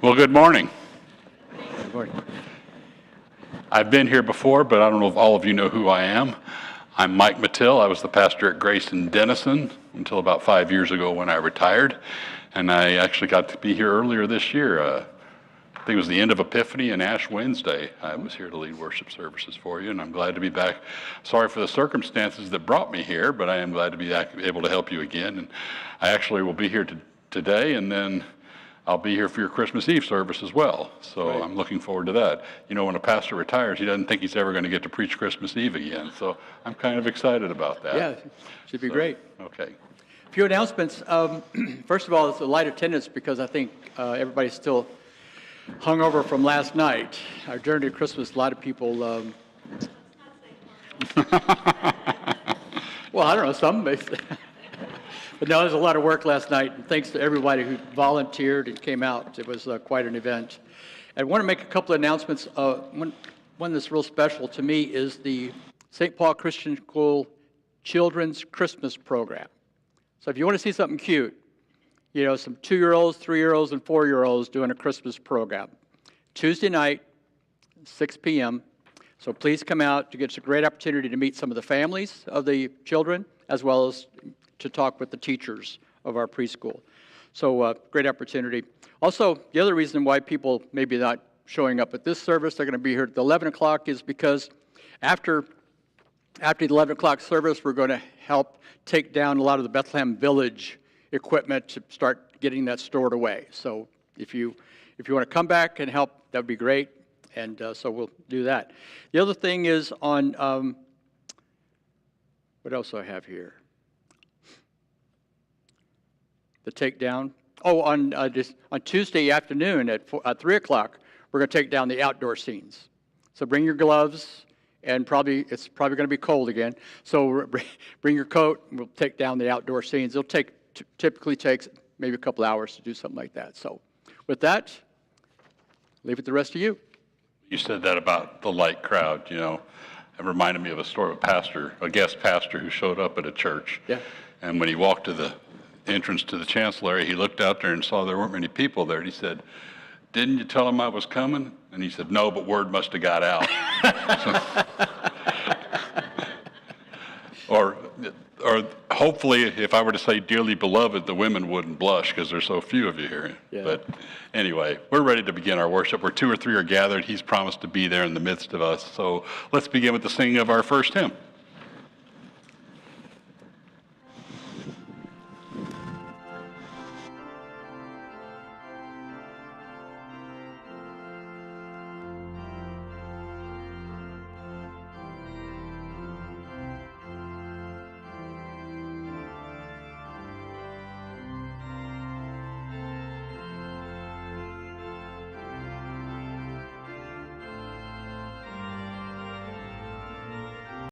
Well, good morning. Good morning. I've been here before, but I don't know if all of you know who I am. I'm Mike Mattil. I was the pastor at Grace in Denison until about 5 years ago when I retired. And I actually got to be here earlier this year. I think it was the end of Epiphany and Ash Wednesday. I was here to lead worship services for you, and I'm glad to be back. Sorry for the circumstances that brought me here, but I am glad to be able to help you again. And I actually will be here today, and then I'll be here for your Christmas Eve service as well. So Right. I'm looking forward to that. You know, when a pastor retires, he doesn't think he's ever going to get to preach Christmas Eve again. So I'm kind of excited about that. Yeah, should be great. Okay. A few announcements. First of all, it's a light attendance because I think everybody's still hungover from last night. Our journey to Christmas, a lot of people, well, I don't know, some may say. But no, there's a lot of work last night, and thanks to everybody who volunteered and came out. It was quite an event. I want to make a couple of announcements. One that's real special to me is the St. Paul Christian School Children's Christmas Program. So if you want to see something cute, you know, some 2-year-olds, 3-year-olds, and 4-year-olds doing a Christmas program. Tuesday night, 6 p.m. So please come out to get a great opportunity to meet some of the families of the children, as well as to talk with the teachers of our preschool. So great opportunity. Also, the other reason why people maybe not showing up at this service, they're going to be here at 11 o'clock, is because after the 11 o'clock service, we're going to help take down a lot of the Bethlehem Village equipment to start getting that stored away. So if you want to come back and help, that would be great. And so we'll do that. The other thing is on, what else do I have here? The takedown. Oh, on Tuesday afternoon at 3 o'clock, we're going to take down the outdoor scenes. So bring your gloves, and it's probably going to be cold again. So bring your coat, and we'll take down the outdoor scenes. It'll typically takes maybe a couple hours to do something like that. So with that, leave it to the rest of you. You said that about the light crowd, you know. It reminded me of a story of a guest pastor who showed up at a church. Yeah. And when he walked to the entrance to the chancellery, he looked out there and saw there weren't many people there. And he said, "Didn't you tell him I was coming?" And he said, "No, but word must have got out." Or hopefully, if I were to say dearly beloved, the women wouldn't blush because there's so few of you here. Yeah. But anyway, we're ready to begin our worship. Where 2 or 3 are gathered, he's promised to be there in the midst of us. So let's begin with the singing of our first hymn.